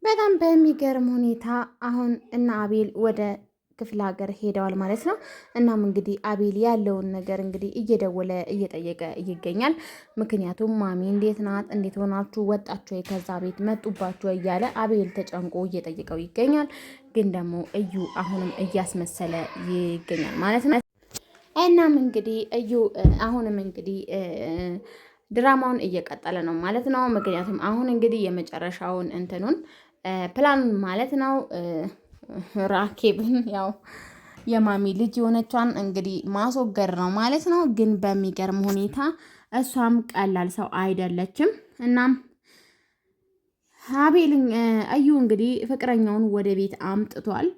በጣም በሚገርም ሁኔታ አሁን እነ አቤል ወደ ክፍለ ሀገር ሄደዋል ማለት ነው። እናም እንግዲህ አቤል ያለውን ነገር እንግዲህ እየደወለ እየጠየቀ ይገኛል። ምክንያቱም ማሚ እንዴት ናት? እንዴት ሆናችሁ ወጣችሁ? ከዛ ቤት መጡባችሁ? እያለ አቤል ተጨንቆ እየጠየቀው ይገኛል። ግን ደግሞ እዩ አሁንም እያስመሰለ ይገኛል ማለት ነው። እናም እንግዲህ እዩ አሁንም እንግዲህ ድራማውን እየቀጠለ ነው ማለት ነው። ምክንያቱም አሁን እንግዲህ የመጨረሻውን እንትኑን ፕላን ማለት ነው ራኬብን ያው የማሚ ልጅ የሆነቿን እንግዲህ ማስወገድ ነው ማለት ነው። ግን በሚገርም ሁኔታ እሷም ቀላል ሰው አይደለችም። እናም አቤል እዩ እንግዲህ ፍቅረኛውን ወደ ቤት አምጥቷል።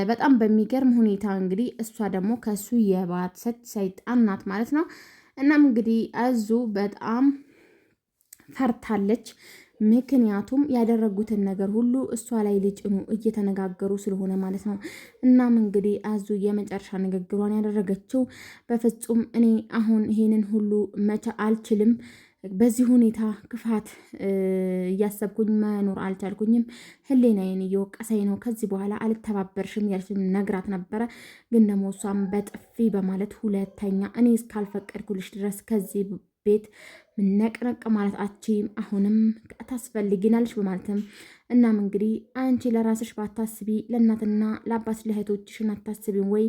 በጣም በሚገርም ሁኔታ እንግዲህ እሷ ደግሞ ከሱ የባሰች ሰይጣን ናት ማለት ነው። እናም እንግዲህ አዙ በጣም ፈርታለች። ምክንያቱም ያደረጉትን ነገር ሁሉ እሷ ላይ ሊጭኑ እየተነጋገሩ ስለሆነ ማለት ነው። እናም እንግዲህ አዙ የመጨረሻ ንግግሯን ያደረገችው በፍጹም እኔ አሁን ይሄንን ሁሉ መቼ አልችልም፣ በዚህ ሁኔታ ክፋት እያሰብኩኝ መኖር አልቻልኩኝም፣ ህሌናዬን እየወቀሰኝ ነው፣ ከዚህ በኋላ አልተባበርሽም ያልሽን ነግራት ነበረ። ግን ደግሞ እሷም በጥፊ በማለት ሁለተኛ እኔ እስካልፈቀድኩልሽ ድረስ ከዚህ ቤት ነቅነቅ ማለት አችም አሁንም ታስፈልጊናለሽ በማለትም እናም እንግዲህ አንቺ ለራስሽ ባታስቢ ለእናትና ለአባት ለእህቶችሽን አታስቢም ወይ?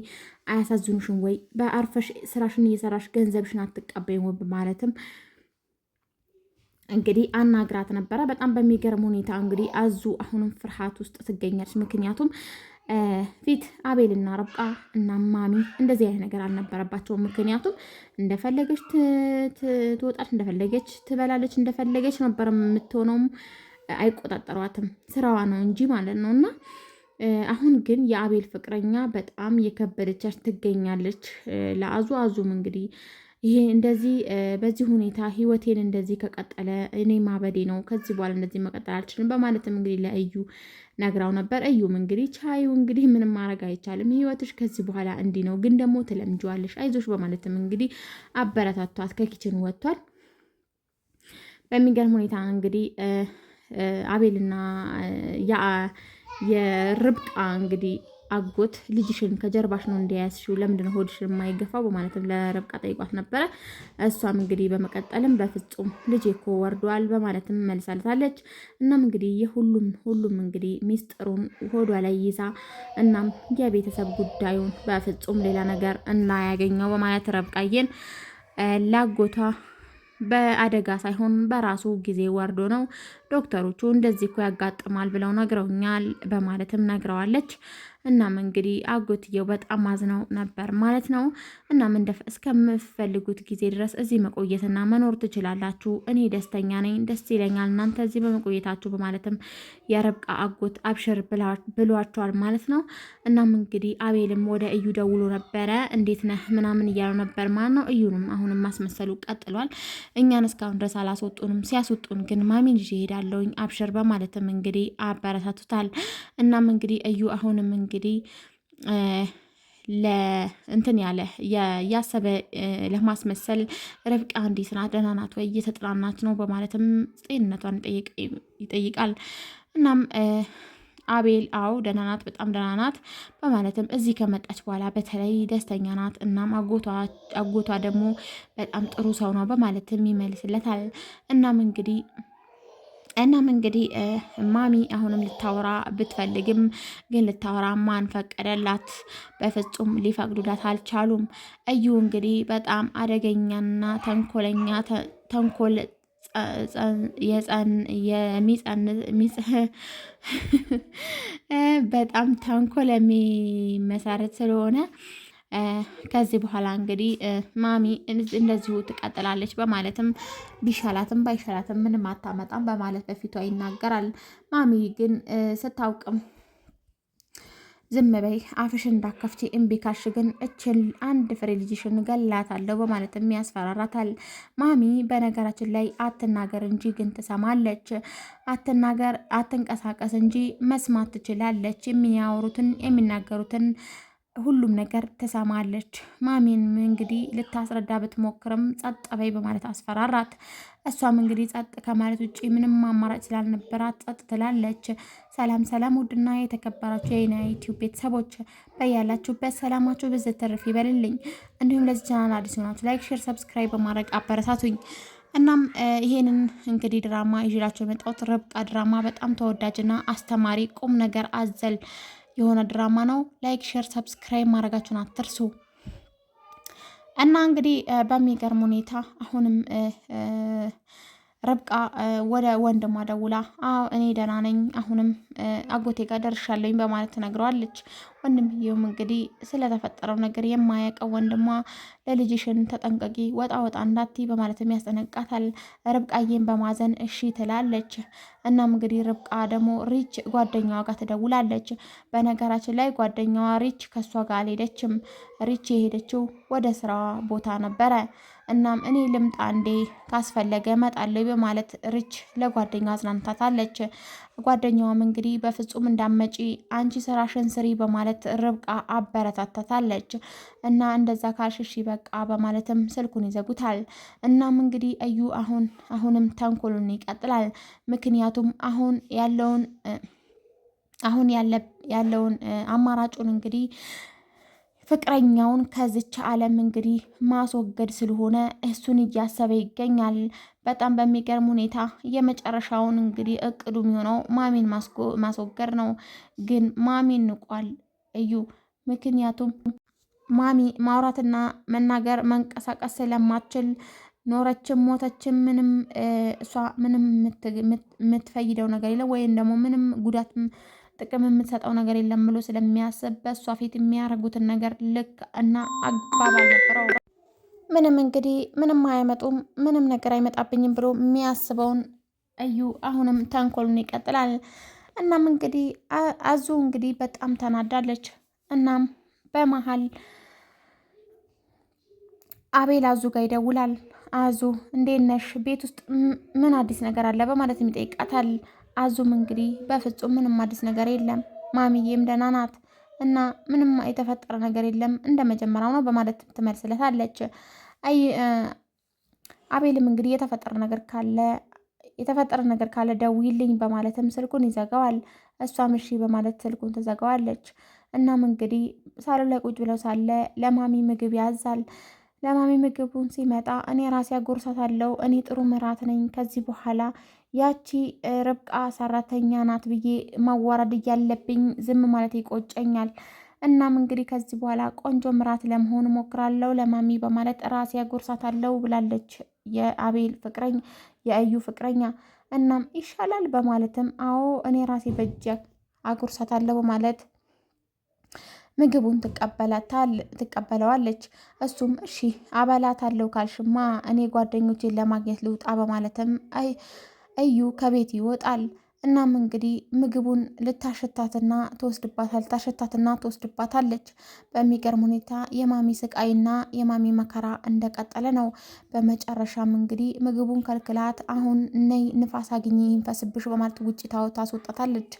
አያሳዝኑሽም ወይ? በአርፈሽ ስራሽን እየሰራሽ ገንዘብሽን አትቀበይም ወይ? በማለትም እንግዲህ አናግራት ነበረ። በጣም በሚገርም ሁኔታ እንግዲህ አዙ አሁንም ፍርሃት ውስጥ ትገኛለች። ምክንያቱም ፊት አቤልና ረብቃ እና ማሚ እንደዚህ አይነት ነገር አልነበረባቸውም። ምክንያቱም እንደፈለገች ትወጣች፣ እንደፈለገች ትበላለች፣ እንደፈለገች ነበር የምትሆነውም። አይቆጣጠሯትም፣ ስራዋ ነው እንጂ ማለት ነው። እና አሁን ግን የአቤል ፍቅረኛ በጣም የከበደቻች ትገኛለች ለአዙ። አዙም እንግዲህ ይሄ እንደዚህ በዚህ ሁኔታ ህይወቴን እንደዚህ ከቀጠለ እኔ ማበዴ ነው፣ ከዚህ በኋላ እንደዚህ መቀጠል አልችልም በማለትም እንግዲህ ለእዩ ነግራው ነበር። እዩም እንግዲህ ቻዩ እንግዲህ ምንም ማድረግ አይቻልም፣ ህይወትሽ ከዚህ በኋላ እንዲህ ነው፣ ግን ደግሞ ትለምጂዋለሽ፣ አይዞሽ በማለትም እንግዲህ አበረታቷት ከኪችን ወጥቷል። በሚገርም ሁኔታ እንግዲህ አቤልና የርብቃ እንግዲህ አጎት ልጅሽን ከጀርባሽ ነው እንደያዝሽው ለምንድነው ሆድሽን የማይገፋው በማለትም ለርብቃ ጠይቋት ነበረ። እሷም እንግዲህ በመቀጠልም በፍጹም ልጄ እኮ ወርዷል በማለትም መልሳለታለች። እናም እንግዲህ ሁሉም እንግዲህ ሚስጥሩን ሆዷ ላይ ይዛ እናም የቤተሰብ ጉዳዩን በፍጹም ሌላ ነገር እናያገኘው በማለት ረብቃዬን ላጎቷ በአደጋ ሳይሆን በራሱ ጊዜ ወርዶ ነው ዶክተሮቹ እንደዚህ እኮ ያጋጥማል ብለው ነግረውኛል በማለትም ነግረዋለች። እናም እንግዲህ አጎትየው በጣም አዝነው ነበር ማለት ነው። እናም እስከምፈልጉት ጊዜ ድረስ እዚህ መቆየትና መኖር ትችላላችሁ፣ እኔ ደስተኛ ነኝ፣ ደስ ይለኛል እናንተ እዚህ በመቆየታችሁ በማለትም የረብቃ አጎት አብሽር ብሏቸዋል ማለት ነው። እናም እንግዲህ አቤልም ወደ እዩ ደውሎ ነበረ፣ እንዴት ነህ ምናምን እያለው ነበር ማለት ነው። እዩንም አሁንም ማስመሰሉ ቀጥሏል። እኛን እስካሁን ድረስ አላስወጡንም፣ ሲያስወጡን ግን ማሚን ይዤ እሄዳለሁኝ አብሽር በማለትም እንግዲህ አበረታቱታል። እናም እንግዲህ እዩ አሁንም እንግዲህ ለእንትን ያለ ያሰበ ለማስመሰል ርብቃ እንዴት ናት? ደህና ናት ወይ? እየተጥናናች ነው በማለትም ጤንነቷን ይጠይቃል። እናም አቤል አዎ ደህና ናት፣ በጣም ደህና ናት በማለትም እዚህ ከመጣች በኋላ በተለይ ደስተኛ ናት። እናም አጎቷ ደግሞ በጣም ጥሩ ሰው ነው በማለትም ይመልስለታል። እናም እንግዲህ ማሚ አሁንም ልታወራ ብትፈልግም ግን ልታወራ ማን ፈቀደላት? በፍጹም ሊፈቅዱላት አልቻሉም። እዩ እንግዲህ በጣም አደገኛና ተንኮለኛ ተንኮል በጣም ተንኮል የሚመሰረት ስለሆነ ከዚህ በኋላ እንግዲህ ማሚ እንደዚሁ ትቀጥላለች በማለትም ቢሻላትም ባይሻላትም ምንም አታመጣም በማለት በፊቷ ይናገራል። ማሚ ግን ስታውቅም ዝም በይ አፍሽን እንዳከፍቺ እምቢ ካልሽ ግን እችን አንድ ፍሬ ልጅሽን ገላታለሁ በማለትም ያስፈራራታል። ማሚ በነገራችን ላይ አትናገር እንጂ ግን ትሰማለች፣ አትናገር አትንቀሳቀስ እንጂ መስማት ትችላለች፣ የሚያወሩትን የሚናገሩትን ሁሉም ነገር ትሰማለች። ማሚን እንግዲህ ልታስረዳ ብትሞክርም ጸጥ በይ በማለት አስፈራራት። እሷም እንግዲህ ጸጥ ከማለት ውጭ ምንም አማራጭ ስላልነበራት ጸጥ ትላለች። ሰላም ሰላም! ውድና የተከበራችሁ የኔ ዩቲዩብ ቤተሰቦች በያላችሁበት ሰላማችሁ ብዝት ትርፍ ይበልልኝ። እንዲሁም ለዚህ ቻናል አዲስ ሆናችሁ ላይክ፣ ሼር፣ ሰብስክራይብ በማድረግ አበረታቱኝ። እናም ይሄንን እንግዲህ ድራማ ይዤላችሁ የመጣሁት ርብቃ ድራማ በጣም ተወዳጅና አስተማሪ ቁም ነገር አዘል የሆነ ድራማ ነው። ላይክ፣ ሼር፣ ሰብስክራይብ ማድረጋችሁን አትርሱ። እና እንግዲህ በሚገርም ሁኔታ አሁንም ርብቃ ወደ ወንድሟ ደውላ እኔ ደህና ነኝ፣ አሁንም አጎቴ ጋር ደርሻለኝ በማለት ትነግረዋለች። ወንድምየውም እንግዲህ ስለተፈጠረው ነገር የማያውቀው ወንድሟ ለልጅሽን ተጠንቀቂ፣ ወጣ ወጣ እንዳትይ በማለትም ያስጠነቅቃታል። ርብቃዬን በማዘን እሺ ትላለች። እናም እንግዲህ ርብቃ ደግሞ ሪች ጓደኛዋ ጋር ትደውላለች። በነገራችን ላይ ጓደኛዋ ሪች ከእሷ ጋር አልሄደችም። ሪች የሄደችው ወደ ስራ ቦታ ነበረ። እናም እኔ ልምጣ እንዴ ካስፈለገ እመጣለሁ በማለት ሪች ለጓደኛዋ አጽናንታታለች። ጓደኛዋም እንግዲህ በፍጹም እንዳመጪ አንቺ ስራሽን ስሪ በማለት ርብቃ አበረታታታለች። እና እንደዛ ካልሽሽ በቃ በማለትም ስልኩን ይዘጉታል። እናም እንግዲህ እዩ አሁንም ተንኮሉን ይቀጥላል። ምክንያቱም አሁን ያለውን አማራጩን እንግዲህ ፍቅረኛውን ከዚች ዓለም እንግዲህ ማስወገድ ስለሆነ እሱን እያሰበ ይገኛል። በጣም በሚገርም ሁኔታ የመጨረሻውን እንግዲህ እቅዱ የሚሆነው ማሚን ማስወገድ ነው። ግን ማሚን ንቋል እዩ። ምክንያቱም ማሚ ማውራትና መናገር መንቀሳቀስ ስለማትችል ኖረችም ሞተችም እሷ ምንም የምትፈይደው ነገር የለም፣ ወይም ደግሞ ምንም ጉዳት ጥቅም የምትሰጠው ነገር የለም ብሎ ስለሚያስብ በእሷ ፊት የሚያደርጉትን ነገር ልክ እና አግባብ አልነበረው። ምንም አያመጡም፣ ምንም ነገር አይመጣብኝም ብሎ የሚያስበውን እዩ አሁንም ተንኮሉን ይቀጥላል። እናም እንግዲህ አዙ እንግዲህ በጣም ተናዳለች። እናም በመሀል አቤል አዙ ጋር ይደውላል። አዙ እንዴት ነሽ? ቤት ውስጥ ምን አዲስ ነገር አለ? በማለት ይጠይቃታል። አዙም እንግዲህ በፍጹም ምንም አዲስ ነገር የለም፣ ማሚዬም ደህና ናት እና ምንም የተፈጠረ ነገር የለም እንደ መጀመሪያው ነው በማለት ትመልስለታለች። አቤልም እንግዲህ የተፈጠረ ነገር ካለ ደውይልኝ በማለትም ስልኩን ይዘጋዋል። እሷም እሺ በማለት ስልኩን ትዘጋዋለች። እናም እንግዲህ ሳሎን ላይ ቁጭ ብለው ሳለ ለማሚ ምግብ ያዛል። ለማሚ ምግቡን ሲመጣ እኔ ራሴ አጎርሳታለሁ፣ እኔ ጥሩ ምራት ነኝ፣ ከዚህ በኋላ ያቺ ርብቃ ሰራተኛ ናት ብዬ ማዋረድ እያለብኝ ዝም ማለት ይቆጨኛል። እናም እንግዲህ ከዚህ በኋላ ቆንጆ ምራት ለመሆን ሞክራለሁ ለማሚ በማለት ራሴ አጎርሳታለሁ ብላለች የእዩ ፍቅረኛ። እናም ይሻላል በማለትም አዎ እኔ ራሴ በእጄ አጎርሳታለሁ በማለት ምግቡን ትቀበለዋለች። እሱም እሺ አበላታለሁ ካልሽማ እኔ ጓደኞቼን ለማግኘት ልውጣ በማለትም እዩ ከቤት ይወጣል። እናም እንግዲህ ምግቡን ልታሸታትና ትወስድባታለች። በሚገርም ሁኔታ የማሚ ስቃይና የማሚ መከራ እንደቀጠለ ነው። በመጨረሻም እንግዲህ ምግቡን ከልክላት አሁን ነይ ንፋስ አግኚ ይንፈስብሽ በማለት ውጭ ታስወጣታለች።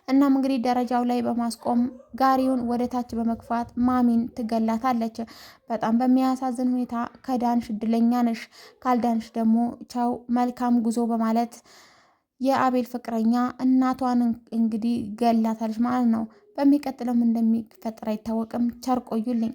እናም እንግዲህ ደረጃው ላይ በማስቆም ጋሪውን ወደ ታች በመግፋት ማሚን ትገላታለች። በጣም በሚያሳዝን ሁኔታ ከዳንሽ እድለኛ ነሽ፣ ካልዳንሽ ደግሞ ቻው መልካም ጉዞ በማለት የአቤል ፍቅረኛ እናቷን እንግዲህ ገላታለች ማለት ነው። በሚቀጥለውም እንደሚፈጠር አይታወቅም። ቸር ቆዩልኝ።